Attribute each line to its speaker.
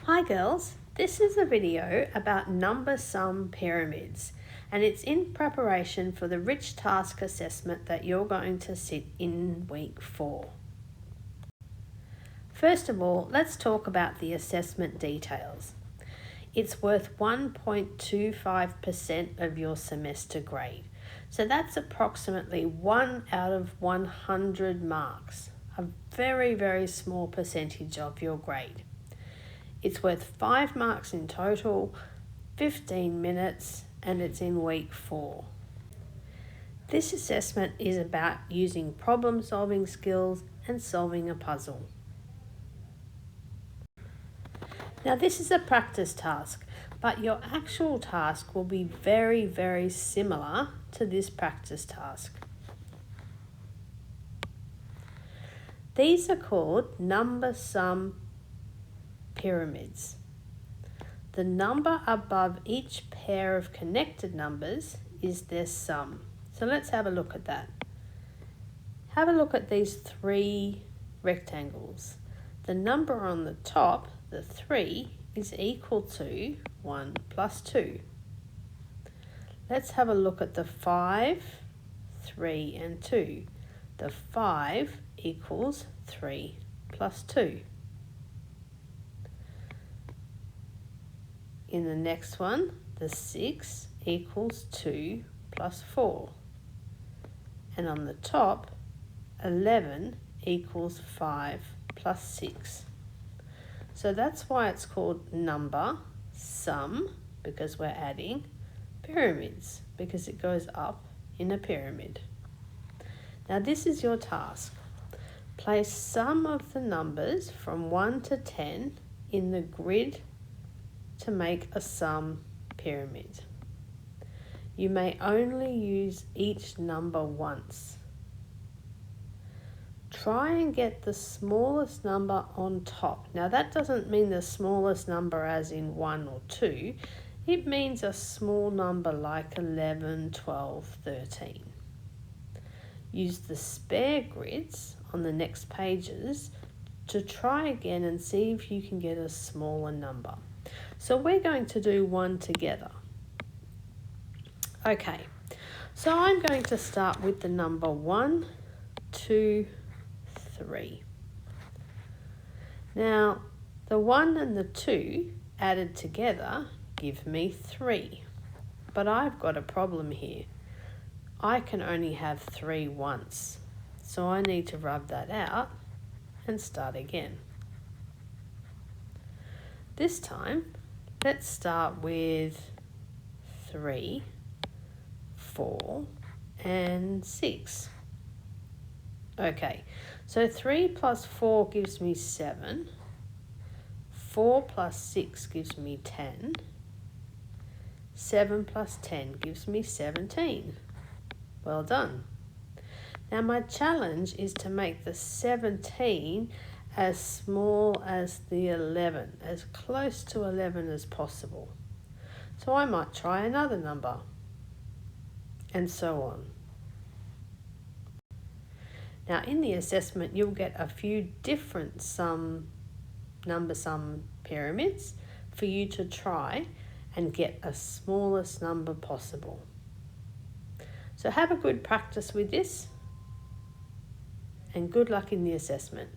Speaker 1: Hi girls, this is a video about number sum pyramids and it's in preparation for the rich task assessment that you're going to sit in week 4. First of all, let's talk about the assessment details. It's worth 1.25% of your semester grade. So that's approximately 1 out of 100 marks, a very, very small percentage of your grade. It's worth 5 marks in total, 15 minutes, and it's in week 4. This assessment is about using problem-solving skills and solving a puzzle. Now this is a practice task, but your actual task will be very, very similar to this practice task. These are called number sum pyramids. The number above each pair of connected numbers is their sum. So let's have a look at that. Have a look at these 3 rectangles. The number on the top, the 3, is equal to 1 plus 2. Let's have a look at the 5, 3 and 2. The 5 equals 3 plus 2. In the next one, the 6 equals 2 plus 4. And on the top, 11 equals 5 plus 6. So that's why it's called number sum, because we're adding pyramids, because it goes up in a pyramid. Now this is your task. Place some of the numbers from 1 to 10 in the grid to make a sum pyramid. You may only use each number once. Try and get the smallest number on top. Now that doesn't mean the smallest number as in 1 or 2. It means a small number like 11, 12, 13. Use the spare grids on the next pages to try again and see if you can get a smaller number. So we're going to do one together. Okay, so I'm going to start with the number 1, 2, 3. Now, the 1 and the 2 added together give me 3. But I've got a problem here. I can only have 3 once. So I need to rub that out and start again. This time, let's start with 3, 4, and 6. Okay, so 3 plus 4 gives me 7. 4 plus 6 gives me 10. 7 plus 10 gives me 17. Well done. Now my challenge is to make the 17 as small as the 11, as close to 11 as possible. So I might try another number, and so on. Now in the assessment, you'll get a few different number sum pyramids for you to try and get a smallest number possible. So have a good practice with this, and good luck in the assessment.